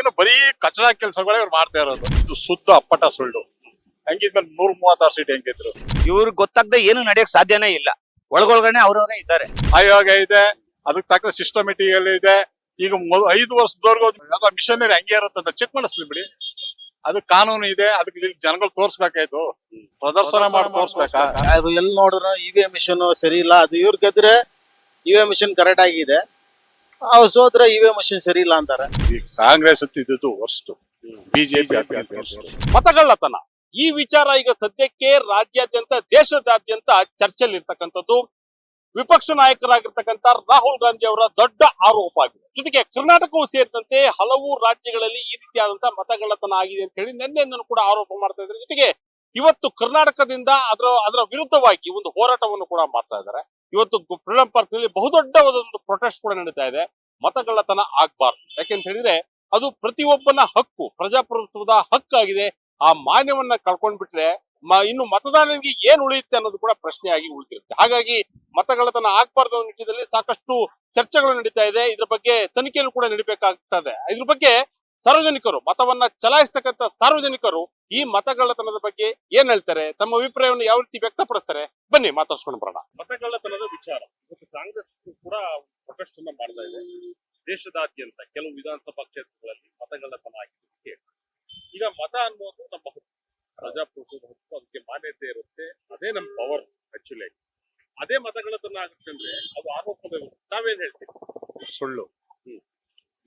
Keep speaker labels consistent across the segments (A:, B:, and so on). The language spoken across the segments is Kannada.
A: ಏನು ಬರೀ ಕಚಡ ಕೆಲಸಗಳೇ ಇವ್ರು ಮಾಡ್ತಾ ಇರೋದು. ಇದು ಶುದ್ಧ ಅಪ್ಪಟ ಸುಳ್ಳು. ಹಂಗಿದ್ಮೇಲೆ 136 ಸೀಟ್ ಹೆಂಗಿದ್ರು?
B: ಇವ್ರಿಗೆ ಗೊತ್ತಾಗದೆ ಏನು ನಡೆಯಕ್ ಸಾಧ್ಯನೇ ಇಲ್ಲ. ಒಳಗೊಳಗಡೆ ಅವ್ರವರೇ ಇದ್ದಾರೆ.
A: ಆಯೋಗ ಇದೆ, ಅದಕ್ಕೆ ತಕ್ಕ ಸಿಸ್ಟಮೆಟಿಕ್ ಇದೆ. ಈಗ 5 ವರ್ಷದವರೆಗೂ ಯಾವ್ದೋ ಮಿಷನರಿ ಹಂಗೆ ಇರುತ್ತಂತ ಚೆಕ್ ಮಾಡಿಸ್ಲಿ ಬಿಡಿ. ಅದು ಕಾನೂನು ಇದೆ, ಅದಕ್ಕೆ ಜನಗಳು ತೋರ್ಸ್ಬೇಕಾಯ್ತು, ಪ್ರದರ್ಶನ ಮಾಡಿ ತೋರ್ಸ್ಬೇಕಾ?
C: ಅದು ಎಲ್ಲಿ ನೋಡಿದ್ರು ಇವಿಎಂ ಮಿಷನ್ ಸರಿ ಇಲ್ಲ. ಅದು ಇವ್ರು ಗೆದ್ರೆ ಇವಿಎಂ ಮಿಷನ್ ಕರೆಕ್ಟ್ ಆಗಿದೆ, ಅವ್ರು ಸೋತ್ರೆ ಇವಿಎಂ ಮಿಷನ್ ಸರಿ ಇಲ್ಲ ಅಂತಾರೆ.
A: ಈ ಕಾಂಗ್ರೆಸ್ ಇದ್ದಿದ್ದು ವರ್ಸ್ಟ್, ಬಿಜೆಪಿ
D: ಮತಗಳ್ಳತನ ಈ ವಿಚಾರ ಈಗ ಸದ್ಯಕ್ಕೆ ರಾಜ್ಯಾದ್ಯಂತ ದೇಶದಾದ್ಯಂತ ಚರ್ಚೆಯಲ್ಲಿ ಇರ್ತಕ್ಕಂಥದ್ದು. ವಿಪಕ್ಷ ನಾಯಕರಾಗಿರ್ತಕ್ಕಂಥ ರಾಹುಲ್ ಗಾಂಧಿ ಅವರ ದೊಡ್ಡ ಆರೋಪ ಆಗಿದೆ. ಜೊತೆಗೆ ಕರ್ನಾಟಕವೂ ಸೇರಿದಂತೆ ಹಲವು ರಾಜ್ಯಗಳಲ್ಲಿ ಈ ರೀತಿಯಾದಂತಹ ಮತಗಳ್ಳತನ ಆಗಿದೆ ಅಂತ ಹೇಳಿ ನಿನ್ನೆಯಿಂದನೂ ಕೂಡ ಆರೋಪ ಮಾಡ್ತಾ ಇದ್ದಾರೆ. ಜೊತೆಗೆ ಇವತ್ತು ಕರ್ನಾಟಕದಿಂದ ಅದರ ವಿರುದ್ಧವಾಗಿ ಒಂದು ಹೋರಾಟವನ್ನು ಕೂಡ ಮಾಡ್ತಾ ಇದ್ದಾರೆ. ಇವತ್ತು ಫ್ರೀಡಂ ಪಾರ್ಕ್ ನಲ್ಲಿ ಬಹುದೊಡ್ಡ ಒಂದು ಪ್ರೊಟೆಸ್ಟ್ ಕೂಡ ನಡೀತಾ ಇದೆ. ಮತಗಳ್ಳತನ ಆಗ್ಬಾರ್ದು, ಯಾಕೆಂತ ಹೇಳಿದ್ರೆ ಅದು ಪ್ರತಿಯೊಬ್ಬನ ಹಕ್ಕು, ಪ್ರಜಾಪ್ರಭುತ್ವದ ಹಕ್ಕಾಗಿದೆ. ಆ ಮಾನ್ಯವನ್ನ ಕಳ್ಕೊಂಡ್ಬಿಟ್ರೆ ಇನ್ನು ಮತದಾರನಿಗೆ ಏನ್ ಉಳಿಯುತ್ತೆ ಅನ್ನೋದು ಕೂಡ ಪ್ರಶ್ನೆಯಾಗಿ ಉಳಿದಿರುತ್ತೆ. ಹಾಗಾಗಿ ಮತಗಳ್ಳತನ ಆಗ್ಬಾರ್ದು ಅನ್ನೋ ನಿಟ್ಟಿನಲ್ಲಿ ಸಾಕಷ್ಟು ಚರ್ಚೆಗಳು ನಡೀತಾ ಇದೆ. ಇದ್ರ ಬಗ್ಗೆ ತನಿಖೆಯನ್ನು ಕೂಡ ನಡೀಬೇಕಾಗ್ತದೆ. ಇದ್ರ ಬಗ್ಗೆ ಸಾರ್ವಜನಿಕರು, ಮತವನ್ನ ಚಲಾಯಿಸ್ತಕ್ಕಂಥ ಸಾರ್ವಜನಿಕರು ಈ ಮತಗಳ್ಳತನದ ಬಗ್ಗೆ ಏನ್ ಹೇಳ್ತಾರೆ, ತಮ್ಮ ಅಭಿಪ್ರಾಯವನ್ನು ಯಾವ ರೀತಿ ವ್ಯಕ್ತಪಡಿಸ್ತಾರೆ, ಬನ್ನಿ ಮಾತಾಡ್ಸ್ಕೊಂಡು ಬರೋಣ. ಮತಗಳ್ಳತನದ ವಿಚಾರ ಕಾಂಗ್ರೆಸ್ ಕೂಡ ಪ್ರೊಟೆಸ್ಟ್ ಅನ್ನ ಮಾಡ್ತಾ ಇದೆ. ದೇಶದಾದ್ಯಂತ ಕೆಲವು ವಿಧಾನಸಭಾ ಕ್ಷೇತ್ರಗಳಲ್ಲಿ ಮತಗಳ್ಳತನ ಆಗಿದೆ. ಈಗ ಮತ ಅನ್ನೋದು ನಮ್ಮ ಪ್ರಜಾಪ್ರಭುತ್ವ ಹಕ್ಕು, ಅದಕ್ಕೆ ಮಾನ್ಯತೆ ಇರುತ್ತೆ. ಅದೇ ನಮ್ಮ ಪವರ್ ಆಕ್ಚುಲಿ. ಅದೇ ಮತಗಳ್ಳತನ ಆಗುತ್ತೆ ಅಂದ್ರೆ ಅದು ಆರೋಪದ. ನಾವೇನ್ ಹೇಳ್ತೀವಿ?
A: ಸುಳ್ಳು.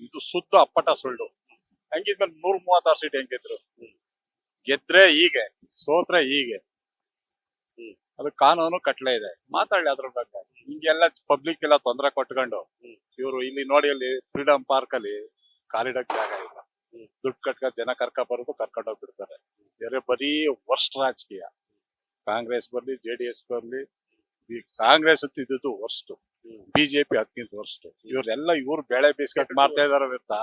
A: ಇದು ಶುದ್ಧ ಅಪ್ಪಟ ಸುಳ್ಳು. ಹಂಗಿದ್ಮೇಲೆ 136 ಸೀಟ್ ಹೆಂಗಿದ್ರು? ಗೆದ್ರೆ ಹೀಗೆ, ಸೋತ್ರೆ ಹೀಗೆ. ಅದು ಕಾನೂನು ಕಟ್ಲೆ ಇದೆ. ಮಾತಾಡಿ ಅದ್ರ ಬಗ್ಗೆ. ಹಿಂಗೆಲ್ಲ ಪಬ್ಲಿಕ್ ಎಲ್ಲ ತೊಂದರೆ ಕೊಟ್ಕೊಂಡು ಇವರು ಇಲ್ಲಿ ನೋಡಿ, ಅಲ್ಲಿ ಫ್ರೀಡಂ ಪಾರ್ಕ್ ಅಲ್ಲಿ ಕಾಲಿಡಕ್ ಜಾಗ ಇಲ್ಲ. ದುಡ್ಡು ಕಟ್ಕ ಜನ ಕರ್ಕೊಂಡು ಹೋಗ್ಬಿಡ್ತಾರೆ. ಬೇರೆ ಬರೀ ವರ್ಸ್ಟ್ ರಾಜಕೀಯ. ಕಾಂಗ್ರೆಸ್ ಬರ್ಲಿ, JDS ಬರ್ಲಿ, ಈ ಕಾಂಗ್ರೆಸ್ ಇದ್ದಿದ್ದು ವರ್ಸ್ಟ್, ಬಿಜೆಪಿ ಅದಕ್ಕಿಂತ ವರ್ಸ್ಟ್. ಇವ್ರು ಬೇಳೆ ಬೇಯಿಸ್ಕಕ್ ಮಾಡ್ತಾ ಇದಾರ ವಿರುದ್ಧ,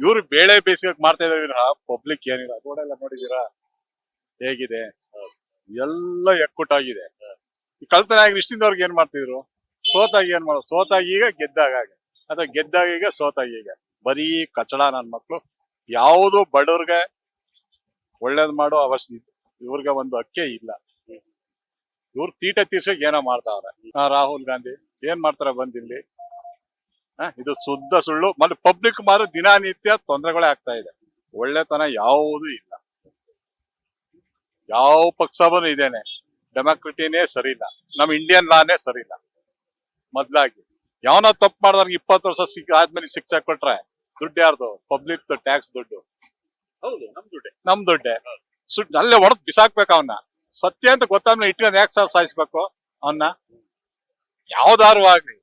A: ಇವ್ರು ಬೇಳೆ ಬೇಯಿಸ್ಕಕ್ ಮಾಡ್ತಾ ಇದಾರ. ಪಬ್ಲಿಕ್ ಏನಿಲ್ಲ. ರೋಡೆಲ್ಲ ನೋಡಿದೀರಾ ಹೇಗಿದೆ? ಎಲ್ಲ ಎಕ್ಕುಟ್ಟಾಗಿದೆ. ಈ ಕಳ್ತನ ಆಗಿ ಇಷ್ಟಿಂದವ್ರಿಗೆ ಏನ್ ಮಾಡ್ತಿದ್ರು? ಸೋತಾಗಿ ಏನ್ ಮಾಡೋದು? ಸೋತಾಗಿ ಈಗ ಗೆದ್ದಾಗ, ಅಥವಾ ಗೆದ್ದಾಗ ಈಗ ಸೋತಾಗಿ ಈಗ. ಬರೀ ಕಚಡ ನನ್ ಮಕ್ಳು. ಯಾವುದು ಬಡವ್ರಿಗೆ ಒಳ್ಳೇದ್ ಮಾಡೋ ಅವಶ್ಯ ಇವ್ರಿಗೆ ಒಂದು ಹಕ್ಕೆ ಇಲ್ಲ. ಇವ್ರು ತೀಟೆ ತೀರ್ಸಕ್ ಏನೋ ಮಾಡ್ತಾವ್ರೆ. ರಾಹುಲ್ ಗಾಂಧಿ ಏನ್ ಮಾಡ್ತಾರೆ ಬಂದಿಲ್ಲಿ? ಇದು ಶುದ್ಧ ಸುಳ್ಳು. ಮತ್ತೆ ಪಬ್ಲಿಕ್ ಮಾತ್ರ ದಿನನಿತ್ಯ ತೊಂದರೆಗಳೇ ಆಗ್ತಾ ಇದೆ. ಒಳ್ಳೆತನ ಯಾವುದೂ ಇಲ್ಲ. ಯಾವ ಪಕ್ಷ ಬಂದು ಇದೇನೆ. ಡೆಮಾಕ್ರಟಿನೇ ಸರಿ ಇಲ್ಲ, ನಮ್ ಇಂಡಿಯನ್ ಲಾನೇ ಸರಿ ಇಲ್ಲ. ಮೊದ್ಲಾಗಿ ಯಾವನ ತಪ್ಪು ಮಾಡಿದವ್ರಿಗೆ 20 ವರ್ಷ ಆದ್ಮೇಲೆ ಶಿಕ್ಷೆ ಕೊಟ್ರೆ ದುಡ್ಡು ಯಾರ್ದು? ಪಬ್ಲಿಕ್ ಟ್ಯಾಕ್ಸ್ ದುಡ್ಡು.
D: ಹೌದು,
A: ನಮ್ ದುಡ್ಡೆ. ಅಲ್ಲೇ ಹೊಡೆದ್ ಬಿಸಾಕ್ಬೇಕು ಅವನ್ನ. ಸತ್ಯ ಅಂತ ಗೊತ್ತಾದ್ಮೇಲೆ ಇಟ್ಕೊಂಡು ಯಾಕೆ ಸರ್ ಸಾಯಿಸ್ಬೇಕು ಅವನ್ನ? ಯಾವ್ದಾರು ಆಗ್ಲಿ.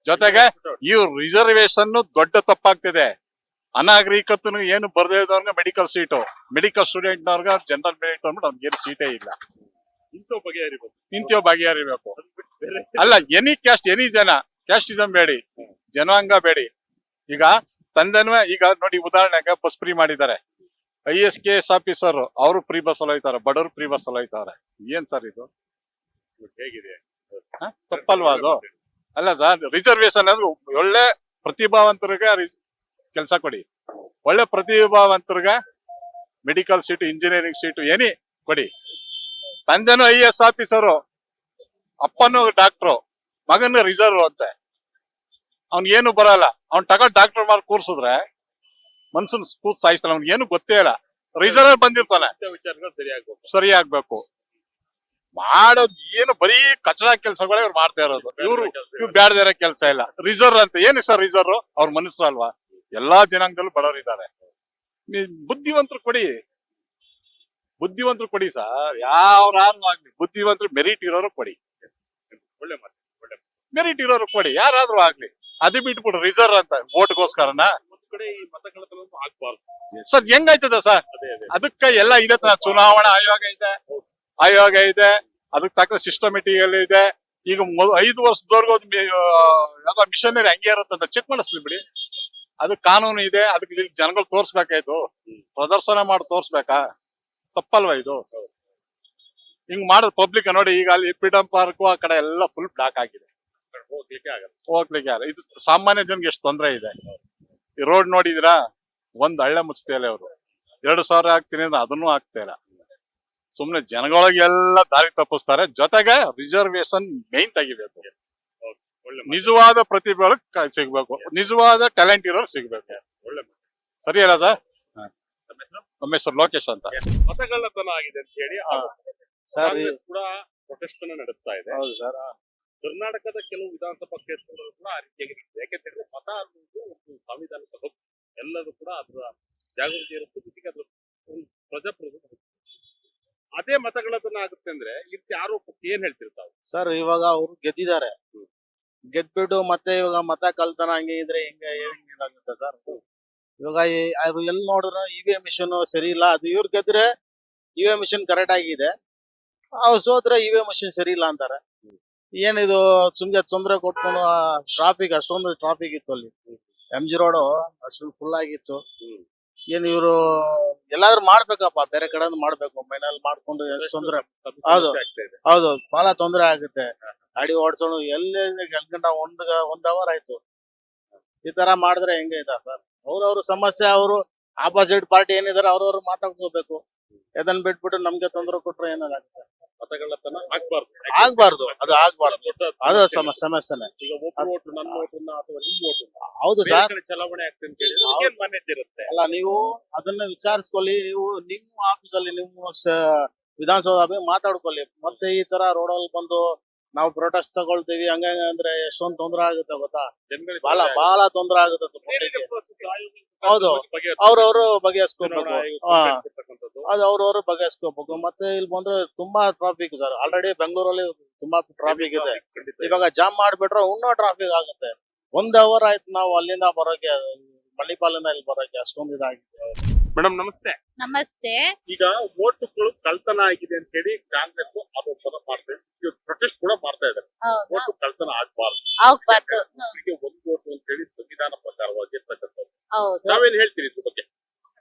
A: ಜೊತೆಗೆ ಈ ರಿಸರ್ವೇಶನ್ ದೊಡ್ಡ ತಪ್ಪಾಗ್ತಿದೆ. ಅನಾಗರಿಕತನು ಏನು ಬರ್ದೇ ಇದ್ದವ್ರಿಗೆ ಮೆಡಿಕಲ್ ಸೀಟು, ಮೆಡಿಕಲ್ ಸ್ಟೂಡೆಂಟ್ ಅವ್ರಿಗೆ ಜನರಲ್ ಮೆರಿಟ್ ಅಂದ್ಬಿಟ್ಟು ಅವ್ನಿಗೆ ಏನು ಸೀಟೇ ಇಲ್ಲ. ಇಂಥವ್ ಬಗೆಹರಿಬೇಕು. ಅಲ್ಲ, ಎನಿ ಕ್ಯಾಸ್ಟ್, ಎನಿ ಜನ, ಕ್ಯಾಸ್ಟಿಸಮ್ ಬೇಡಿ, ಜನಾಂಗ ಬೇಡಿ. ಈಗ ತಂದೆನೂ ಈಗ ನೋಡಿ, ಉದಾಹರಣೆಗೆ ಬಸ್ ಫ್ರೀ ಮಾಡಿದ್ದಾರೆ. IAS ಆಫೀಸರ್ ಅವರು ಫ್ರೀ ಬಸ್ ಅಲ್ಲಿ ಹೋಯ್ತಾರೆ, ಬಡವರು ಫ್ರೀ ಬಸ್ ಅಲ್ಲಿ ಹೋಯ್ತಾರೆ. ಏನ್ ಸರ್ ಇದು?
D: ಹೇಗಿದೆ?
A: ತಪ್ಪಲ್ವಾ ಅದು? ಅಲ್ಲ ಸರ್, ರಿಸರ್ವೇಶನ್ ಅಂದ್ರೆ ಒಳ್ಳೆ ಪ್ರತಿಭಾವಂತರಿಗೆ ಕೆಲಸ ಕೊಡಿ. ಒಳ್ಳೆ ಪ್ರತಿಭಾವಂತರಿಗೆ ಮೆಡಿಕಲ್ ಸೀಟು, ಇಂಜಿನಿಯರಿಂಗ್ ಸೀಟು ಏನಿ ಕೊಡಿ. ತಂದೆನೂ IAS ಆಫೀಸರು, ಅಪ್ಪನೂ ಡಾಕ್ಟ್ರು, ಮಗನ ರಿಸರ್ವ್ ಅಂತೆ. ಅವ್ನ್ ಏನು ಬರಲ್ಲ. ಅವ್ನ್ ತಗೊಂಡ್ ಡಾಕ್ಟರ್ ಮಾರ್ಕ್ ಕೂರ್ಸಿದ್ರೆ ಮನ್ಸನ್ ಕೂಸ್ ಸಾಯಿಸ್ತಾನೆ. ಅವ್ನ್ ಏನು ಗೊತ್ತೇ ಇಲ್ಲ. ರಿಸರ್ವ್ ಬಂದಿರ್ತಾನೆ. ಸರಿ ಆಗ್ಬೇಕು. ಮಾಡೋದು ಏನು ಬರೀ ಕಚಡ ಕೆಲಸಗಳೇ ಇವ್ರು ಮಾಡ್ತಾ ಇರೋದು. ಇವ್ರು ಬ್ಯಾಡದೇ ಇರೋ ಕೆಲಸ ಇಲ್ಲ. ರಿಸರ್ವ್ ಅಂತ ಏನಕ್ಕೆ ಸರ್? ರಿಸರ್ವ್ ಅವ್ರ ಮನುಷ್ಯರು ಅಲ್ವಾ? ಎಲ್ಲಾ ಜನಾಂಗದಲ್ಲೂ ಬಡವರು ಇದ್ದಾರೆ. ಬುದ್ಧಿವಂತರು ಕೊಡಿ, ಬುದ್ಧಿವಂತರು ಕೊಡಿ ಸರ್. ಯಾರು ಆಗ್ಲಿ ಬುದ್ಧಿವಂತರು, ಮೆರಿಟ್ ಇರೋರು ಕೊಡಿ. ಮೆರಿಟ್ ಇರೋರು ಕೊಡಿ, ಯಾರಾದ್ರೂ ಆಗ್ಲಿ. ಅದು ಬಿಟ್ಬಿಟ್ಟು ರಿಸರ್ವ್ ಅಂತ ವೋಟ್ಗೋಸ್ಕರನ ಸರ್ ಹೆಂಗಾಯ್ತದ ಸರ್? ಅದಕ್ಕೆ ಎಲ್ಲ ಇದೆ. ಚುನಾವಣಾ ಆಯೋಗ ಇದೆ, ಅದಕ್ಕೆ ತಕ್ಕ ಸಿಸ್ಟಮೆಟಿಕ್ ಇದೆ. ಈಗ 5 ವರ್ಷದವರೆಗೂ ಯಾವ್ದೋ ಮಿಷನರಿ ಹಂಗೆ ಇರುತ್ತಂತ ಚೆಕ್ ಮಾಡಿಸ್ಲಿ ಬಿಡಿ. ಅದು ಕಾನೂನು ಇದೆ, ಅದಕ್ಕೆ ಜನಗಳು ತೋರ್ಸ್ಬೇಕಾಯ್ತು, ಪ್ರದರ್ಶನ ಮಾಡಿ ತೋರ್ಸ್ಬೇಕಾ? ತಪ್ಪಲ್ವಾ ಇದು? ಹಿಂಗ್ ಮಾಡೋದು ಪಬ್ಲಿಕ್ ನೋಡಿ. ಈಗ ಅಲ್ಲಿ ಫ್ರೀಡಂ ಪಾರ್ಕ್ ಆ ಕಡೆ ಎಲ್ಲ ಫುಲ್ ಬ್ಲಾಕ್ ಆಗಿದೆ, ಹೋಗ್ಲಿಕ್ಕೆ ಆಗಲ್ಲ. ಇದು ಸಾಮಾನ್ಯ ಜನಗೆ ಎಷ್ಟು ತೊಂದರೆ ಇದೆ. ಈ ರೋಡ್ ನೋಡಿದಿರಾ? ಒಂದ್ ಹಳ್ಳೆ ಮುಚ್ತಾ ಇಲ್ಲ ಅವರು. 2,000 ಹಾಕ್ತೀನಿ ಅಂದ್ರೆ ಅದನ್ನೂ ಆಗ್ತಾ ಇಲ್ಲ. ಸುಮ್ನೆ ಜನಗಳಿಗೆಲ್ಲ ದಾರಿ ತಪ್ಪಿಸ್ತಾರೆ. ಜೊತೆಗೆ ರಿಸರ್ವೇಶನ್ ಮೇನ್ ತೆಗಿಬೇಕು.
D: ಒಳ್ಳೆ
A: ನಿಜವಾದ ಪ್ರತಿಭೆಗಳು ಸಿಗ್ಬೇಕು, ನಿಜವಾದ ಟ್ಯಾಲೆಂಟ್ ಇರೋರು ಸಿಗ್ಬೇಕು.
D: ಒಳ್ಳೆ
A: ಸರಿ ಅಲ್ಲ ಸರ್?
D: ನಮ್ಮ ಹೆಸರು?
A: ನಮ್ಮ ಹೆಸರು ಲೋಕೇಶ್ ಅಂತ.
D: ಮತಗಳ್ಳತನ ಆಗಿದೆ ಅಂತ ಹೇಳಿ
C: ಸರ್
D: ಕಾಂಗ್ರೆಸ್ ಕೂಡ ಪ್ರೊಟೆಸ್ಟ್ ಅನ್ನ ನಡೆಸ್ತಾ ಇದೆ.
C: ಹೌದು ಸರ್.
D: ಕರ್ನಾಟಕದ ಕೆಲವು ವಿಧಾನಸಭಾ ಕ್ಷೇತ್ರಗಳು ಕೂಡ ಆ ರೀತಿಯಾಗಿರುತ್ತೆ. ಯಾಕೆಂತಂದ್ರೆ ಮತ ಅನ್ನೋದು ಒಂದು ಸಾಂವಿಧಾನಿಕ ಹಕ್ಕು. ಎಲ್ಲರೂ ಕೂಡ ಅದರ ಜಾಗೃತಿ ಇರುತ್ತೆ. ಜೊತೆಗೆ ಅದರ ಒಂದು ಪ್ರಜಾಪ್ರಭುತ್ವ ಹಕ್ಕು. ಅದೇ ಮತಗಳ್ಳತನ ಆಗುತ್ತೆ ಅಂದ್ರೆ ಇದಕ್ಕೆ ಆರೋಪಕ್ಕೆ ಏನ್ ಹೇಳ್ತಿರ್ತಾವೆ?
C: ಸರ್ ಇವಾಗ ಅವ್ರು ಗೆದ್ದಿದ್ದಾರೆ, ಗೆದ್ಬಿಟ್ಟು ಮತ್ತೆ ಇವಾಗ ಮತ ಕಲ್ತನ ಹಂಗೆ ಇದ್ರೆ ಹೆಂಗಾಗುತ್ತೆ ಸರ್? ಇವಾಗ ಅದು ಎಲ್ಲಿ ನೋಡಿದ್ರು ಇವಿಎಂ ಮಿಷನ್ ಸರಿ ಇಲ್ಲ. ಅದು ಇವ್ರು ಗೆದ್ರೆ ಇವಿಎಂ ಮಿಷನ್ ಕರೆಕ್ಟ್ ಆಗಿದೆ, ಅವ್ರು ಸೋತ್ರೆ ಇವಿಎಂ ಮಿಷನ್ ಸರಿ ಇಲ್ಲ ಅಂತಾರೆ. ಏನಿದು ಸುಮ್ಗೆ ತೊಂದರೆ ಕೊಟ್ಕೊಂಡು ಟ್ರಾಫಿಕ್ ಅಷ್ಟೊಂದು ಟ್ರಾಫಿಕ್ ಇತ್ತು ಅಲ್ಲಿ. MG ರೋಡ್ ಅಷ್ಟೊಂದು ಫುಲ್ ಆಗಿತ್ತು. ಏನ್ ಇವ್ರು ಎಲ್ಲಾದ್ರೂ ಮಾಡ್ಬೇಕಪ್ಪ, ಬೇರೆ ಕಡೆ ಮಾಡ್ಬೇಕು. ಮೈನಲ್ಲಿ ಮಾಡ್ಕೊಂಡು ಎಷ್ಟು ತೊಂದ್ರೆ. ಹೌದು.
D: ಆಗ್ತಾ ಇದೆ.
C: ಹೌದು, ಬಹಳ ತೊಂದರೆ ಆಗುತ್ತೆ. ಗಾಡಿ ಓಡಿಸೋಣ ಎಲ್ಲಿ ಗಂಟೆ ಒಂದ್ ಅವರ್ ಆಯ್ತು. ಈ ತರ ಮಾಡಿದ್ರೆ ಹೆಂಗೆ ಇದೆ ಸರ್? ಅವ್ರವ್ರ ಸಮಸ್ಯೆ, ಅವರು ಆಪೋಸಿಟ್ ಪಾರ್ಟಿ ಏನಿದಾರೆ ಅವ್ರವ್ರು ಮಾತಾಡ್ಕೋಬೇಕು. ಅದನ್ನ ಬಿಟ್ಬಿಟ್ಟು ನಮ್ಗೆ ತೊಂದರೆ ಕೊಟ್ರೆ ಏನಾಗುತ್ತೆ?
D: ಮತಗಳ್ಳತನ ಆಗ್ಬಾರ್ದು.
C: ಆಗ್ಬಾರ್ದು, ಅದು ಆಗ್ಬಾರ್ದು.
D: ದೊಡ್ಡ
C: ಅದು
D: ಸಮಸ್ಯೆ.
C: ಸಮಸ್ಯೆನೆ.
D: ಈಗ ಒಬ್ಬ ಓಟು ನನ್ನ ಓಟನ್ನ ಅಥವಾ ನಿಮ್ಮ ಓಟನ್ನ
C: ಹೌದು
D: ಬೇರೆ
C: ಸರ್.
D: ಕಡೆ ಚಲಾವಣೆ ಆಗ್ತದೆ ಅಂತ ಹೇಳಿದ್ರೆ ಏನ್ ಮಾನ್ಯತೆ ಇರುತ್ತೆ?
C: ಅಲ್ಲ, ನೀವು ಅದನ್ನ ವಿಚಾರಿಸ್ಕೊಳ್ಳಿ. ನೀವು ನಿಮ್ಮ ಆಫೀಸಲ್ಲಿ ನಿಮ್ಮ ವಿಧಾನಸೌಧ ಮಾತಾಡ್ಕೊಳ್ಳಿ. ಮತ್ತೆ ಈ ತರ ರೋಡಲ್ಲಿ ಬಂದು ನಾವು ಪ್ರೊಟೆಸ್ಟ್ ತಗೊಳ್ತೀವಿ ಹಂಗ ಅಂದ್ರೆ ಎಷ್ಟೊಂದು ತೊಂದರೆ ಆಗುತ್ತೆ ಗೊತ್ತಾ?
D: ಜನಗಳಿಗೆ
C: ಬಹಳ ತೊಂದರೆ ಆಗುತ್ತೆ
D: ಏನಿದೆ
C: ಪಬ್ಲಿಕ್ಗೆ.
D: ಪ್ರಸ್ತುತ ಆಯೋಗ
C: ಹೌದು.
D: ಬಗೆಹರಿಸ್ಬೇಕು.
C: ಅವ್ರವ್ರು ಬಗೆಹರಿಸ್ಕೋಬೇಕು.
D: ಚುನಾವಣಾ ಆಯೋಗ
C: ಹಾ,
D: ಕೊಡ್ತಕ್ಕಂಥದ್ದು.
C: ಅದು ಅವ್ರವ್ರು ಬಗೆಹರಿಸ್ಕೋಬೇಕು. ಮತ್ತೆ ಇಲ್ಲಿ ಬಂದ್ರೆ ತುಂಬಾ ಟ್ರಾಫಿಕ್ ಸರ್. ಆಲ್ರೆಡಿ ಬೆಂಗಳೂರಲ್ಲಿ ತುಂಬಾ ಟ್ರಾಫಿಕ್ ಇದೆ.
D: ಖಂಡಿತ.
C: ಇವಾಗ ಜಾಮ್ ಮಾಡ್ಬಿಟ್ರೆ ಇನ್ನೂ ಟ್ರಾಫಿಕ್ ಆಗುತ್ತೆ. 1 ಅವರ್ ಆಯ್ತು ನಾವು ಅಲ್ಲಿಂದ ಬರೋಕೆ, ಮಣಿಪಾಲಿಂದ ಇಲ್ಲಿ ಬರೋಕೆ ಅಷ್ಟೊಂದು ಇದಾಗಿದೆ.
D: ಮೇಡಮ್ ನಮಸ್ತೆ.
E: ನಮಸ್ತೆ.
D: ಈಗ ವೋಟುಗಳು ಕಳ್ತನ ಆಗಿದೆ ಅಂತ ಹೇಳಿ ಕಾಂಗ್ರೆಸ್ ಆರೋಪನ ಮಾಡ್ತಾ ಇದೆ. ಪ್ರೊಟೆಸ್ಟ್ ಕೂಡ ಮಾಡ್ತಾ ಇದ್ದಾರೆ.
E: ಹೌದು,
D: ವೋಟು ಕಳ್ತನ ಆಗ್ಬಾರ್ದು.
E: ಆಗ್ಬಾರ್ದು.
D: ಅವರಿಗೆ ಒಂದು ವೋಟು ಅಂತ ಹೇಳಿ ಸಂವಿಧಾನ ಪ್ರಕಾರವಾಗಿ ಇರ್ತಕ್ಕಂಥದ್ದು.
E: ಹೌದು.
D: ನಾವೇನ್ ಹೇಳ್ತೀರಿ ಇದ್ರ ಬಗ್ಗೆ?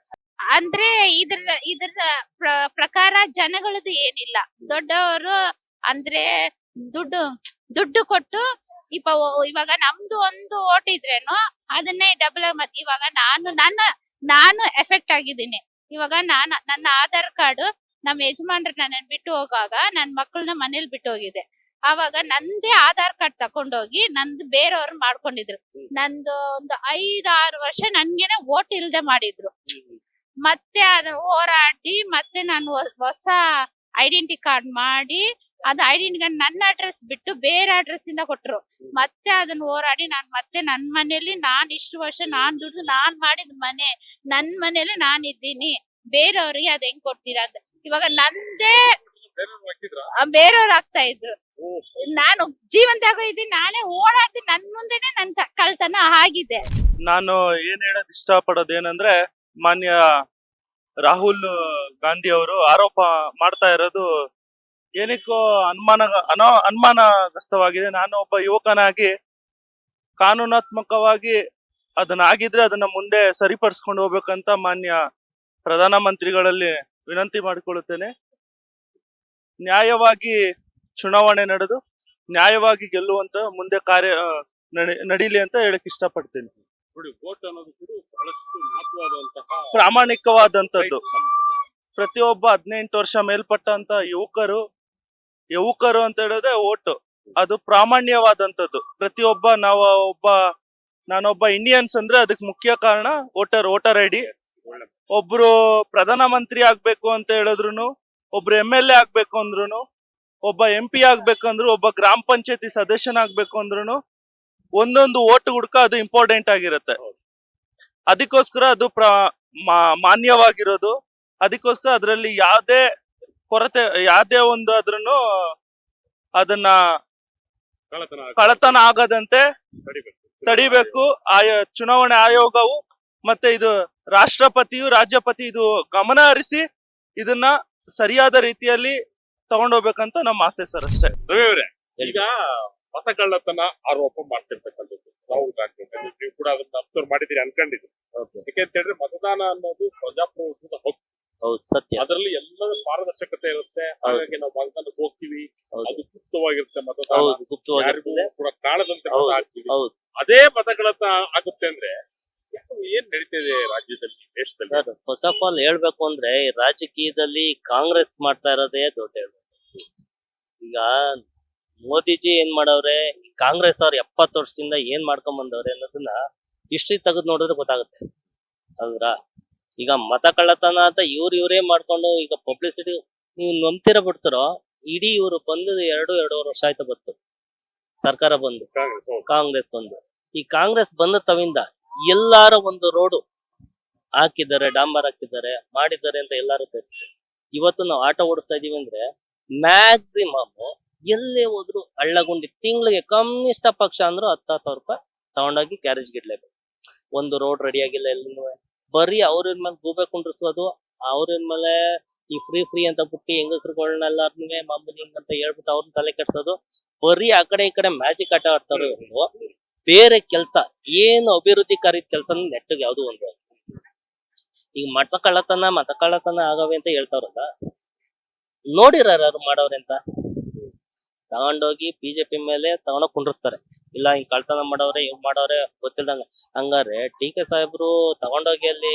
E: ಅಂದ್ರೆ ಇದ್ರ ಪ್ರಕಾರ ಜನಗಳದ್ದು ಏನಿಲ್ಲ. ದೊಡ್ಡವರು ಅಂದ್ರೆ ದುಡ್ಡು ಕೊಟ್ಟು ಇವಾಗ ನಮ್ದು ಒಂದು ಓಟ್ ಇದ್ರೇನು ಅದನ್ನೇ ಡಬಲ್ ಇವಾಗ ನಾನು ಎಫೆಕ್ಟ್ ಆಗಿದ್ದೀನಿ. ಇವಾಗ ನನ್ನ ಆಧಾರ್ ಕಾರ್ಡ್ ನಮ್ಮ ಯಜಮಾನ್ರು ನನ್ನ ಬಿಟ್ಟು ಹೋಗಾಗ ನನ್ ಮಕ್ಕಳನ್ನ ಮನೇಲಿ ಬಿಟ್ಟು ಹೋಗಿದೆ. ಆವಾಗ ನಂದೇ ಆಧಾರ್ ಕಾರ್ಡ್ ತಕೊಂಡೋಗಿ ನಂದು ಬೇರೆಯವ್ರು ಮಾಡ್ಕೊಂಡಿದ್ರು. ನಂದು ಒಂದು 5-6 ವರ್ಷ ನನ್ಗೇನೆ ಓಟ್ ಇಲ್ದೆ ಮಾಡಿದ್ರು. ಮತ್ತೆ ಅದನ್ನ ಹೋರಾಡಿ ಮತ್ತೆ ನಾನು ಹೊಸ ಐಡೆಂಟಿ ಕಾರ್ಡ್ ಮಾಡಿ, ಅದು ಐಡೆಂಟಿ ಕಾರ್ಡ್ ನನ್ನ ಅಡ್ರೆಸ್ ಬಿಟ್ಟು ಬೇರೆ ಅಡ್ರೆಸ್ ಇಂದ ಕೊಟ್ರು. ಮತ್ತೆ ಅದನ್ನ ಹೋರಾಡಿ ಮತ್ತೆ ನನ್ ಮನೇಲಿ ನಾನ್ ಇಷ್ಟು ವರ್ಷ ನಾನ್ ದುಡ್ದು ನಾನ್ ಮಾಡಿದ ಮನೆ, ನನ್ ಮನೇಲಿ ನಾನ್ ಇದ್ದೀನಿ. ಬೇರೆಯವ್ರಿಗೆ ಅದ್ ಹೆಂಗ್ ಕೊಡ್ತೀರಾ ಅಂತ ಇವಾಗ ನಂದೇ ಬೇರೆಯವ್ರು ಆಗ್ತಾ ಇದ್ರು. ನಾನು ಜೀವಂತಾಗ ಇದ್ದೀನಿ, ನಾನೇ ಓಡಾಡ್ತೀನಿ. ನನ್ ಮುಂದೆನೆ ನನ್ ಕಳ್ತನ ಆಗಿದೆ.
F: ನಾನು ಏನ್ ಹೇಳೋದ್ ಇಷ್ಟಪಡೋದೇನಂದ್ರೆ, ಮಾನ್ಯ ರಾಹುಲ್ ಗಾಂಧಿ ಅವರು ಆರೋಪ ಮಾಡ್ತಾ ಇರೋದು ಏನಕ್ಕೋ ಅನುಮಾನಗ್ರಸ್ತವಾಗಿದೆ. ನಾನು ಒಬ್ಬ ಯುವಕನಾಗಿ ಕಾನೂನಾತ್ಮಕವಾಗಿ ಅದನ್ನ ಆಗಿದ್ರೆ ಅದನ್ನ ಮುಂದೆ ಸರಿಪಡಿಸ್ಕೊಂಡು ಹೋಗ್ಬೇಕಂತ ಮಾನ್ಯ ಪ್ರಧಾನ ಮಂತ್ರಿಗಳಲ್ಲಿ ವಿನಂತಿ ಮಾಡಿಕೊಳ್ಳುತ್ತೇನೆ. ನ್ಯಾಯವಾಗಿ ಚುನಾವಣೆ ನಡೆದು ನ್ಯಾಯವಾಗಿ ಗೆಲ್ಲುವಂತ ಮುಂದೆ ಕಾರ್ಯ ನಡೀಲಿ ಅಂತ ಹೇಳಕ್ ಇಷ್ಟಪಡ್ತೀನಿ.
D: ನೋಡಿ, ವೋಟ್ ಅನ್ನೋದು ಕೂಡ ಬಹಳಷ್ಟು ಮಹತ್ವವಾದಂತಹ
F: ಪ್ರಾಮಾಣಿಕವಾದಂತದ್ದು. ಪ್ರತಿಯೊಬ್ಬ 18 ವರ್ಷ ಮೇಲ್ಪಟ್ಟಂತ ಯುವಕರು ಅಂತ ಹೇಳಿದ್ರೆ ಓಟು ಅದು ಪ್ರಾಮಾಣ್ಯವಾದಂತದ್ದು. ಪ್ರತಿಯೊಬ್ಬ ನಾನೊಬ್ಬ ಇಂಡಿಯನ್ಸ್ ಅಂದ್ರೆ ಅದಕ್ಕೆ ಮುಖ್ಯ ಕಾರಣ ವೋಟರ್ ಐಡಿ. ಒಬ್ರು ಪ್ರಧಾನ ಮಂತ್ರಿ ಆಗ್ಬೇಕು ಅಂತ ಹೇಳಿದ್ರು, ಒಬ್ರು MLA ಆಗ್ಬೇಕು ಅಂದ್ರು, ಒಬ್ಬ MP ಆಗ್ಬೇಕಂದ್ರು, ಒಬ್ಬ ಗ್ರಾಮ ಪಂಚಾಯತಿ ಸದಸ್ಯನಾಗ್ಬೇಕು ಅಂದ್ರು ಒಂದೊಂದು ಓಟ್ ಹುಡ್ಕ ಅದು ಇಂಪಾರ್ಟೆಂಟ್ ಆಗಿರುತ್ತೆ. ಅದಕ್ಕೋಸ್ಕರ ಅದು ಮಾನ್ಯವಾಗಿರೋದು. ಅದಕ್ಕೋಸ್ಕರ ಅದರಲ್ಲಿ ಯಾವ್ದೇ ಕೊರತೆ ಒಂದು ಆದ್ರೂ ಅದನ್ನ ಕಳ್ಳತನ ಆಗದಂತೆ ತಡಿಬೇಕು. ಚುನಾವಣೆ ಆಯೋಗವು ಮತ್ತೆ ಇದು ರಾಷ್ಟ್ರಪತಿಯು ರಾಜ್ಯಪತಿ ಇದು ಗಮನ ಹರಿಸಿ ಇದನ್ನ ಸರಿಯಾದ ರೀತಿಯಲ್ಲಿ ತಗೊಂಡೋಗ್ಬೇಕಂತ ನಮ್ಮ ಆಸೆ ಸರ್. ಅಷ್ಟೇ.
D: ರವಿ ಅವರೇ, ಈಗ ಮತಗಳ್ಳತನ ಆರೋಪ ಮಾಡ್ತಿರ್ತಕ್ಕಂಥದ್ದು ರಾಹುಲ್ ಗಾಂಧಿ ನೀವು ಕೂಡ ಅದನ್ನ ಅಬ್ಸರ್ವ್ ಮಾಡಿದೀರಿ ಅನ್ಕೊಂಡಿದ್ರಿ. ಯಾಕೆಂತ ಹೇಳಿದ್ರೆ ಮತದಾನ ಅನ್ನೋದು ಪ್ರಜಾಪ್ರಭುತ್ವದ ಹಕ್ಕು.
C: ಹೌದು, ಸತ್ಯ.
D: ಅದರಲ್ಲಿ ಎಲ್ಲದ ಪಾರದರ್ಶಕತೆ ಇರುತ್ತೆ. ಹಾಗಾಗಿ ನಾವು ಮತದಾನಕ್ಕೆ ಹೋಗ್ತೀವಿ, ಅದು ಗುಪ್ತವಾಗಿರುತ್ತೆ. ಮತದಾನ ಯಾರಿಗೂ ಕೂಡ ಕಾಣದಂತೆ ಮತ ಹಾಕ್ತೀವಿ. ಅದೇ ಮತಗಳ್ಳತನ ಆಗುತ್ತೆ ಅಂದ್ರೆ ಏನ್ ನಡೀತಿದೆ ರಾಜ್ಯದಲ್ಲಿ? ದೇಶದಲ್ಲಿ?
G: ಸರ್ ಫಸ್ಟ್ ಆಫ್ ಆಲ್ ಹೇಳ್ಬೇಕು ಅಂದ್ರೆ ಈ ರಾಜಕೀಯದಲ್ಲಿ ಕಾಂಗ್ರೆಸ್ ಮಾಡ್ತಾ ಇರೋದೇ ದೊಡ್ಡ ಹೇಳ್ಬೇಕು. ಈಗ ಮೋದಿಜಿ ಏನ್ ಮಾಡವ್ರೆ, ಈ ಕಾಂಗ್ರೆಸ್ ಅವ್ರು 70 ವರ್ಷದಿಂದ ಏನ್ ಮಾಡ್ಕೊಂಡ್ ಬಂದವ್ರೆ ಅನ್ನೋದನ್ನ ಹಿಸ್ಟ್ರಿ ತೆಗೆದು ನೋಡಿದ್ರೆ ಗೊತ್ತಾಗುತ್ತೆ ಅಲ್ವಾ. ಈಗ ಮತ ಕಳ್ಳತನ ಅಂತ ಇವ್ರೇ ಮಾಡ್ಕೊಂಡು ಈಗ ಪಬ್ಲಿಸಿಟಿ ನೀವು ನಂಬ್ತಿರ ಬಿಡ್ತಾರೋ, ಇಡೀ ಇವ್ರು ಬಂದು ಎರಡೂವರೆ ವರ್ಷ ಆಯ್ತು ಬಂತು ಸರ್ಕಾರ ಬಂದು,
D: ಕಾಂಗ್ರೆಸ್ ಹೌದು.
G: ಕಾಂಗ್ರೆಸ್ ಬಂದು. ಈ ಕಾಂಗ್ರೆಸ್ ಬಂದ ತವಿಂದ ಎಲ್ಲಾರ ಒಂದು ರೋಡು ಹಾಕಿದ್ದಾರೆ, ಡಾಂಬರ್ ಹಾಕಿದ್ದಾರೆ, ಮಾಡಿದ್ದಾರೆ ಅಂತ ಎಲ್ಲಾರು ತೋರಿಸ್ತಾರೆ. ಇವತ್ತು ನಾವು ಆಟೋ ಓಡಿಸ್ತಾ ಇದೀವಿ ಅಂದ್ರೆ ಮ್ಯಾಕ್ಸಿಮಮ್ ಎಲ್ಲೇ ಹೋದ್ರು ಹಳ್ಳಗುಂಡಿ ತಿಂಗಳಿಗೆ ಕನಿಷ್ಠ ಪಕ್ಷ ಅಂದ್ರು 10,000 ರೂಪಾಯಿ ತಗೊಂಡೋಗಿ ಕ್ಯಾರೇಜ್ ಗಿಡ್ಲೇಬೇಕು. ಒಂದು ರೋಡ್ ರೆಡಿ ಆಗಿಲ್ಲ ಎಲ್ಲೂ. ಬರೀ ಅವ್ರ ಮೇಲೆ ಗೂಬೆ ಕುಂಡ್ರಿಸೋದು, ಅವ್ರ ಮೇಲೆ ಈ ಫ್ರೀ ಅಂತ ಬಿಟ್ಟು ಹೆಂಗಸರುಗಳನ್ನೆಲ್ಲಾರ್ನುವೆ ಮಾಮೂಲಿ ಅಂತ ಹೇಳ್ಬಿಟ್ಟು ಅವ್ರನ್ನ ತಲೆ ಕೆಡ್ಸೋದು. ಬರೀ ಆ ಕಡೆ ಈ ಕಡೆ ಮ್ಯಾಜಿಕ್ ಆಟ ಆಡ್ತಾರೆ. ಬೇರೆ ಕೆಲಸ ಏನು ಅಭಿವೃದ್ಧಿಕಾರಿ ಕೆಲಸ ನೆಟ್ಟಿಗೆ ಯಾವ್ದು ಒಂದು. ಈಗ ಮತ ಕಳ್ಳತನ ಆಗವೆ ಅಂತ ಹೇಳ್ತಾರಲ್ಲ, ನೋಡಿರಾರು ಮಾಡವ್ರೆ ಅಂತ. ತಗೊಂಡೋಗಿ ಬಿಜೆಪಿ ಮೇಲೆ ತಗೊಂಡೋಗಿ ಕುಂಡ್ರಿಸ್ತಾರೆ. ಇಲ್ಲ ಹಿಂಗ್ ಕಳ್ತನ ಮಾಡವ್ರೆ ಇವ್ ಮಾಡವ್ರೆ ಗೊತ್ತಿಲ್ದಂಗ. ಹಂಗಾರೆ ಟಿ ಕೆ ಸಾಹೇಬ್ರು ತಗೊಂಡೋಗಿ ಅಲ್ಲಿ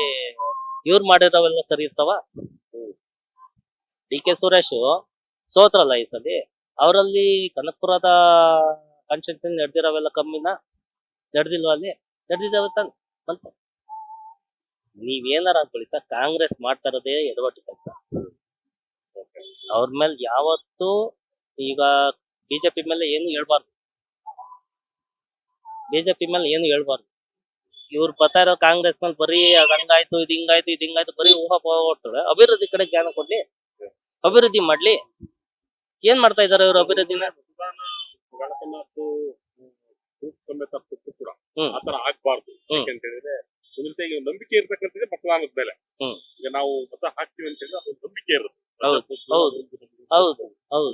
G: ಇವ್ರು ಮಾಡಿರೋವೆಲ್ಲ ಸರಿ ಇರ್ತಾವ? ಡಿ ಕೆ ಸುರೇಶ್ ಸೋತ್ರಲ್ಲ ಈ ಸಲಿ, ಅವರಲ್ಲಿ ಕನಕಪುರದ ಕಾನ್ಸ್ಟಿಟ್ಯೂನ್ಸಿ ನಡೆದಿರೋವೆಲ್ಲ ಕಮ್ಮಿನ ನಡೆದಿಲ್ವಾ? ಅಲ್ಲಿ ನಡೆದಿದ್ದಾವೆ ತಾನೆ. ಬಂತ ನೀವೇನಾರ ಅನ್ಕೊಳ್ಳಿ ಸರ್, ಕಾಂಗ್ರೆಸ್ ಮಾಡ್ತಾ ಇರೋದೇ ಎಡವಟ್ಟು ಕೆಲಸ. ಅವ್ರ ಮೇಲೆ ಯಾವತ್ತು ಈಗ ಬಿಜೆಪಿ ಮೇಲೆ ಏನು ಹೇಳ್ಬಾರ್ದು, ಇವ್ರು ಬರ್ತಾ ಇರೋ ಕಾಂಗ್ರೆಸ್ ಮೇಲೆ ಬರೀ ಅದ್ ಹಂಗಾಯ್ತು ಇದ್ ಹಿಂಗಾಯ್ತು ಬರೀ ಊಹಾಪೋಹ ಓಡ್ತಾಳೆ. ಅಭಿವೃದ್ಧಿ ಕಡೆ ಜ್ಞಾನ ಕೊಡ್ಲಿ, ಅಭಿವೃದ್ಧಿ ಮಾಡ್ಲಿ. ಏನ್ ಮಾಡ್ತಾ ಇದಾರೆ ಇವ್ರು ಅಭಿವೃದ್ಧಿನ?
D: ಸಮೇತ ಪುಟ್ಟು ಕೂಡ
G: ಹ್ಮ್.
D: ಆತರ ಆಗ್ಬಾರ್ದು.
G: ಹ್ಮ್.
D: ಯಾಕಂತ ಹೇಳಿದ್ರೆ ಒಂದ್ ರೀತಿಯಾಗಿ ಒಂದು ನಂಬಿಕೆ ಇರ್ತಕ್ಕಂಥದ್ದೇ ಮತದಾನದ ಮೇಲೆ.
G: ಹ್ಮ್.
D: ಈಗ ನಾವು ಮತ ಹಾಕ್ತಿವಿ ಅಂತ ಹೇಳಿದ್ರೆ ಅದೊಂದು ನಂಬಿಕೆ ಇರುತ್ತೆ.
G: ಹೌದು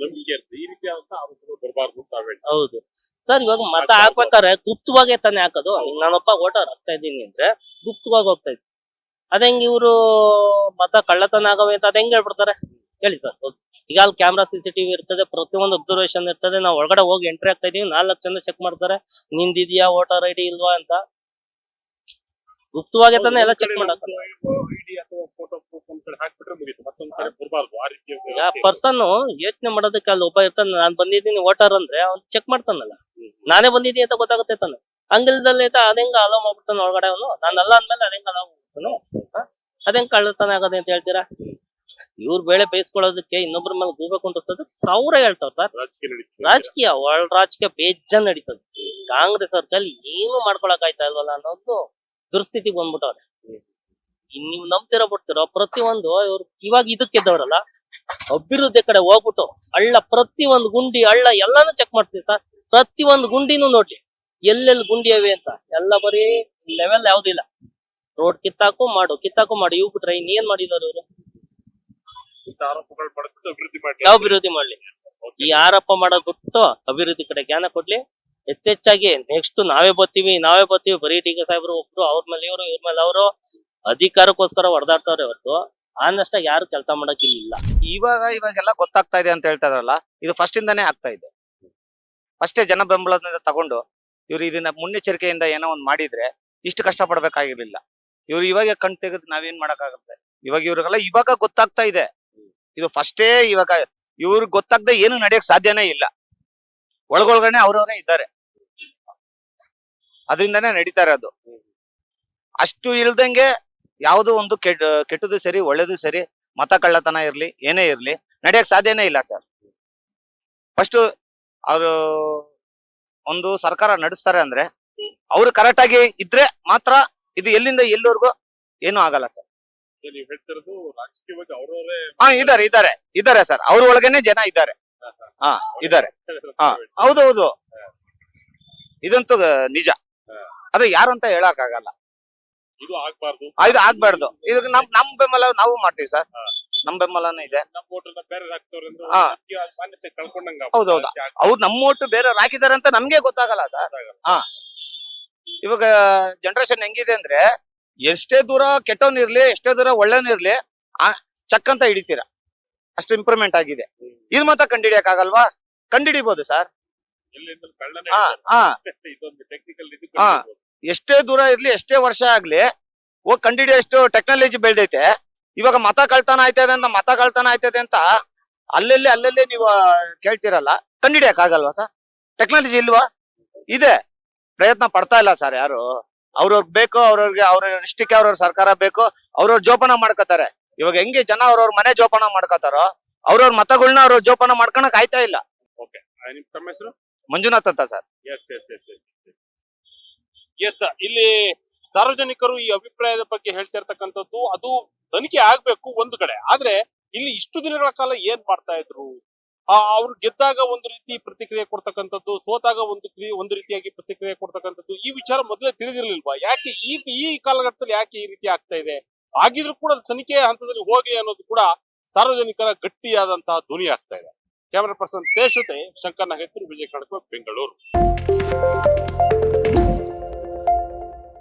D: ನಂಬಿಕೆ ಇರುತ್ತೆ. ಈ ರೀತಿಯಾದಂತ ಆರೋಪಗಳು ಬರಬಾರ್ದು ಅಂತ ಹೇಳಿ.
G: ಹೌದು ಸರ್. ಇವಾಗ ಮತ ಹಾಕ್ಬೇಕಾದ್ರೆ ಗುಪ್ತವಾಗೇ ತಾನೇ ಹಾಕೋದು. ಈಗ ನಾನೊಬ್ಬ ವೋಟರ್ ಆಗ್ತಾ ಇದ್ದೀನಿ ಅಂದ್ರೆ ಗುಪ್ತವಾಗಿ ಹೋಗ್ತಾ ಇದ್ದೀನಿ. ಅದಂಗ ಇವ್ರು ಮತ ಕಳ್ಳತನ ಆಗವೆ ಅಂತ ಅದ್ ಹೆಂಗ್ ಹೇಳ್ಬಿಡ್ತಾರೆ ಹೇಳಿ ಸರ್? ಈಗ ಅಲ್ಲಿ ಕ್ಯಾಮ್ರಾ CCTV ಇರ್ತದೆ, ಪ್ರತಿಯೊಂದು ಅಬ್ಸರ್ವೇಷನ್ ಇರ್ತದೆ. ನಾವು ಒಳಗಡೆ ಹೋಗಿ ಎಂಟ್ರಿ ಆಗ್ತಾ ಇದೀವಿ, 4 ಜನ ಚೆಕ್ ಮಾಡ್ತಾರೆ ನಿಂದಿದ್ಯಾ ವೋಟರ್ ID ಇಲ್ವಾ ಅಂತ. ಗುಪ್ತವಾಗಿ ತಾನೇ ಎಲ್ಲ ಚೆಕ್ ಮಾಡಕ್.
D: ಐಡಿ ಅಥವಾ ಫೋಟೋ ಪ್ರೂಫ್ ಒಂದ್ ಕಡೆ ಹಾಕ್ಬಿಟ್ರೆ ಮುಗೀತು, ಮತ್ತೊಂದ್ ಕಡೆ ಬರಬಾರ್ದು. ಆ ರೀತಿಯ
G: ಪರ್ಸನ್ ಯೋಚನೆ ಮಾಡೋದಕ್ಕೆ ಅಲ್ಲಿ ಒಬ್ಬ ಇರ್ತಾನೆ, ನಾನ್ ಬಂದಿದ್ದೀನಿ ವೋಟರ್ ಅಂದ್ರೆ ಅವ್ನು ಚೆಕ್ ಮಾಡ್ತಾನಲ್ಲ, ನಾನೇ ಬಂದಿದ್ದೀನಿ ಅಂತ ಗೊತ್ತಾಗುತ್ತೆ ತಾನೆ. ಹಂಗಿಲ್ದಲ್ಲೇ ಅದಂಗ ಅಲೋ ಮಾಡ್ಬಿಡ್ತಾನೆ ಒಳಗಡೆ ಅವನು. ನಾನಲ್ಲ ಅಂದ್ಮೇಲೆ ಅದಂಗ ಅಲೋ ಮಾಡ್ಬಿಡ್ತಾನೆ. ಅದಂಗ ಕಳ್ಳತನ ಆಗದೆ ಅಂತ ಹೇಳ್ತೀರಾ? ಇವ್ರ ಬೇಳೆ ಬೇಯಿಸ್ಕೊಳ್ಳೋದಕ್ಕೆ ಇನ್ನೊಬ್ರ ಮೇಲೆ ಗೂಬೆ ಕುಂಡ್ರಿಸೋದಕ್ಕೆ 1000 ಹೇಳ್ತಾವ ಸರ್. ರಾಜಕೀಯ ರಾಜಕೀಯ ಬೇಜಾನ್ ನಡೀತದೆ. ಕಾಂಗ್ರೆಸ್ ಅವ್ರ ಕೈಲಿ ಏನು ಮಾಡ್ಕೊಳಕ್ ಆಯ್ತಾ ಇಲ್ವಲ್ಲ ಅನ್ನೋದು ದುರ್ಸ್ಥಿತಿಗೆ ಬಂದ್ಬಿಟ್ಟವ್ರೆ. ನೀವು ನಂಬ್ತಿರೋ ಬಿಡ್ತಿರೋ ಪ್ರತಿಯೊಂದು ಇವ್ರು ಇವಾಗ ಇದಕ್ಕಿದ್ದವ್ರಲ್ಲ, ಅಭಿವೃದ್ಧಿ ಕಡೆ ಹೋಗ್ಬಿಟ್ಟು ಪ್ರತಿ ಒಂದು ಗುಂಡಿ ಎಲ್ಲಾನು ಚೆಕ್ ಮಾಡ್ತೀವಿ ಸರ್. ಪ್ರತಿ ಒಂದು ಗುಂಡಿನೂ ನೋಡ್ಲಿ ಎಲ್ಲೆಲ್ಲಿ ಗುಂಡಿ ಅವೆ ಅಂತ. ಎಲ್ಲ ಬರೀ ಲೆವೆಲ್ ಯಾವ್ದಿಲ್ಲ. ರೋಡ್ ಕಿತ್ತಾಕು ಮಾಡು ಇವ್ ಬಿಟ್ರೆ ಇನ್ನೇನ್ ಮಾಡಿದಾರೆ ಇವ್ರು?
D: ಆರೋಪಗಳು ಪಡೆದ್ಬಿಟ್ಟು ಅಭಿವೃದ್ಧಿ ಮಾಡಿ
G: ಯಾವ ಅಭಿವೃದ್ಧಿ ಮಾಡ್ಲಿ? ಈ ಆರೋಪ ಮಾಡೋದ್ ಬಿಟ್ಟು ಅಭಿವೃದ್ಧಿ ಕಡೆ ಜ್ಞಾನ ಕೊಡ್ಲಿ. ಹೆಚ್ಚೆಚ್ಚಾಗಿ ನೆಕ್ಸ್ಟ್ ನಾವೇ ಬರ್ತೀವಿ ಬರೀ ಡಿ ಕೆ ಸಾಹೇಬ್ರು ಒಬ್ರು ಅವ್ರ ಮೇಲೆ ಇವ್ರ ಮೇಲೆ ಅವರು ಅಧಿಕಾರಕ್ಕೋಸ್ಕರ ಹೊಡೆದಾಡ್ತಾವ್ರೆ ಹೊರತು ಆನಷ್ಟ ಯಾರು ಕೆಲಸ ಮಾಡಕ್ ಇಲ್ಲ.
B: ಇವಾಗೆಲ್ಲ ಗೊತ್ತಾಗ್ತಾ ಇದೆ ಅಂತ ಹೇಳ್ತಾ ಇದ್ರಲ್ಲ, ಇದು ಫಸ್ಟ್ ಇಂದಾನೇ ಆಗ್ತಾ ಇದೆ. ಅಷ್ಟೇ ಜನ ಬೆಂಬಲದಿಂದ ತಗೊಂಡು ಇವ್ರು ಇದನ್ನ ಮುನ್ನೆಚ್ಚರಿಕೆಯಿಂದ ಏನೋ ಒಂದ್ ಮಾಡಿದ್ರೆ ಇಷ್ಟು ಕಷ್ಟ ಪಡ್ಬೇಕಾಗಿರ್ಲಿಲ್ಲ. ಇವ್ರು ಇವಾಗ ಕಣ್ ತೆಗೆದು ನಾವೇನ್ ಮಾಡಕ್ಕಾಗುತ್ತೆ? ಇವ್ರಿಗೆಲ್ಲ ಇವಾಗ ಗೊತ್ತಾಗ್ತಾ ಇದೆ. ಇದು ಫಸ್ಟೇ ಇವಾಗ ಇವ್ರಿಗೆ ಗೊತ್ತಾಗದೆ ಏನು ನಡೆಯಕ್ ಸಾಧ್ಯನೇ ಇಲ್ಲ. ಒಳಗೊಳಗನೆ ಅವ್ರವರೇ ಇದ್ದಾರೆ, ಅದರಿಂದಾನೇ ನಡೀತಾರೆ. ಅದು ಅಷ್ಟು ಇಲ್ದಂಗೆ ಯಾವ್ದು ಒಂದು ಕೆಟ್ಟದು ಸರಿ ಒಳ್ಳೇದು ಸರಿ, ಮತ ಕಳ್ಳತನ ಇರ್ಲಿ ಏನೇ ಇರ್ಲಿ ನಡೆಯಕ್ ಸಾಧ್ಯನೇ ಇಲ್ಲ ಸರ್. ಫಸ್ಟ್ ಅವರು ಒಂದು ಸರ್ಕಾರ ನಡೆಸ್ತಾರೆ ಅಂದ್ರೆ ಅವ್ರು ಕರೆಕ್ಟ್ ಆಗಿ ಇದ್ರೆ ಮಾತ್ರ ಇದು ಎಲ್ಲಿಂದ ಎಲ್ಲಿವರೆಗೂ ಏನು ಆಗಲ್ಲ ಸರ್.
D: ನೀವು ಹೇಳ್ತಿರೋದು ರಾಜಕೀಯವಾಗಿ
B: ಇದಾರೆ ಸರ್. ಅವ್ರ ಒಳಗೇನೆ ಜನ ಇದ್ದಾರೆ. ಇದಾರೆ. ಹೌದು ಇದಂತೂ ನಿಜ. ಅದು ಯಾರು ಅಂತ ಹೇಳಕ್ ಆಗಲ್ಲ.
D: ಇದು ಆಗ್ಬಾರ್ದು.
B: ಇದು ಆಗ್ಬಾರ್ದು. ಇದು ನಮ್ ಬೆಂಬಲ ನಾವು ಮಾಡ್ತೀವಿ ಸರ್. ನಮ್ ಬೆಂಬಲನೂ ಇದೆ.
D: ನಮ್ಮ ವೋಟರ್ನ ಬೇರೆ ಹಾಕ್ತವ್ರೆ ಮಾನ್ಯತೆ ಕಳ್ಕೊಂಡಂಗ.
B: ಹೌದೌದು. ಅವ್ರು ನಮ್ಮ ಒಟ್ಟು ಬೇರೆ ಹಾಕಿದಾರೆ ಅಂತ ನಮ್ಗೆ ಗೊತ್ತಾಗಲ್ಲ ಸರ್. ಇವಾಗ ಜನರೇಷನ್ ಹೆಂಗಿದೆ ಅಂದ್ರೆ ಎಷ್ಟೇ ದೂರ ಕೆಟ್ಟವನಿರ್ಲಿ ಎಷ್ಟೇ ದೂರ ಒಳ್ಳೆನಿರ್ಲಿ ಚಕ್ ಅಂತ ಹಿಡಿತೀರಾ. ಅಷ್ಟು ಇಂಪ್ರೂವ್ಮೆಂಟ್ ಆಗಿದೆ. ಇದು ಮಾತ್ರ ಕಂಡಿಡಿಯಕ್ ಆಗಲ್ವಾ? ಕಂಡಿಡಿಬಹುದು ಸರ್. ಎಷ್ಟೇ ದೂರ ಇರ್ಲಿ ಎಷ್ಟೇ ವರ್ಷ ಆಗ್ಲಿ ಹೋಗಿ ಕಂಡಿಡಿಯೋಷ್ಟು ಟೆಕ್ನಾಲಜಿ ಬೆಳ್ದೈತೆ. ಇವಾಗ ಮತ ಕಳ್ತನ ಆಯ್ತದೆ ಅಂತ ಅಲ್ಲಲ್ಲಿ ನೀವು ಕೇಳ್ತಿರಲ್ಲ, ಕಂಡಿಡಿಯಕ್ ಆಗಲ್ವಾ ಸರ್? ಟೆಕ್ನಾಲಜಿ ಇಲ್ವಾ? ಇದೆ, ಪ್ರಯತ್ನ ಪಡ್ತಾ ಇಲ್ಲ ಸರ್ ಯಾರು. ಅವ್ರವ್ರಿಗೆ ಬೇಕು, ಅವ್ರ ಇಷ್ಟಕ್ಕೆ ಅವ್ರವ್ರ ಸರ್ಕಾರ ಬೇಕು, ಅವ್ರವ್ರ ಜೋಪಾನ ಮಾಡ್ಕೋತಾರೆ. ಇವಾಗ ಹೆಂಗೆ ಜನ ಅವ್ರವ್ರ ಮನೆ ಜೋಪಾನ ಮಾಡ್ಕೋತಾರೋ ಅವ್ರವ್ರ ಮತಗಳನ್ನ ಅವ್ರವ್ರ ಜೋಪಾನ ಮಾಡ್ಕೊಳಕ್ ಆಯ್ತಾ ಇಲ್ಲ.
D: ನಿಮ್ ತಮ್ಮ ಹೆಸರು?
B: ಮಂಜುನಾಥ್ ಅಂತ ಸರ್.
D: ಎಸ್, ಇಲ್ಲಿ ಸಾರ್ವಜನಿಕರು ಈ ಅಭಿಪ್ರಾಯದ ಬಗ್ಗೆ ಹೇಳ್ತಾ ಇರ್ತಕ್ಕಂಥದ್ದು ಅದು ತನಿಖೆ ಆಗ್ಬೇಕು ಒಂದು ಕಡೆ. ಆದ್ರೆ ಇಲ್ಲಿ ಇಷ್ಟು ದಿನಗಳ ಕಾಲ ಏನ್ ಮಾಡ್ತಾ ಇದ್ರು? ಅವ್ರು ಗೆದ್ದಾಗ ಒಂದು ರೀತಿ ಪ್ರತಿಕ್ರಿಯೆ ಕೊಡ್ತಕ್ಕಂಥದ್ದು, ಸೋತಾಗ ಒಂದು ರೀತಿಯಾಗಿ ಪ್ರತಿಕ್ರಿಯೆ ಕೊಡ್ತಕ್ಕಂಥದ್ದು, ಈ ವಿಚಾರ ಮೊದಲೇ ತಿಳಿದಿರ್ಲಿಲ್ವಾ? ಯಾಕೆ ಈ ಕಾಲಘಟ್ಟದಲ್ಲಿ ಯಾಕೆ ಈ ರೀತಿ ಆಗ್ತಾ ಇದೆ? ಆಗಿದ್ರು ಕೂಡ ತನಿಖೆ ಹಂತದಲ್ಲಿ ಹೋಗಿ ಅನ್ನೋದು ಕೂಡ ಸಾರ್ವಜನಿಕರ ಗಟ್ಟಿಯಾದಂತಹ ಧ್ವನಿ ಆಗ್ತಾ ಇದೆ. ಕ್ಯಾಮರಾ ಪರ್ಸನ್ ತೇಜ್ ಜೊತೆ ಶಂಕರ್ ನಾಗೇಂದ್ರ, ವಿಜಯ ಕಡಪ, ಬೆಂಗಳೂರು.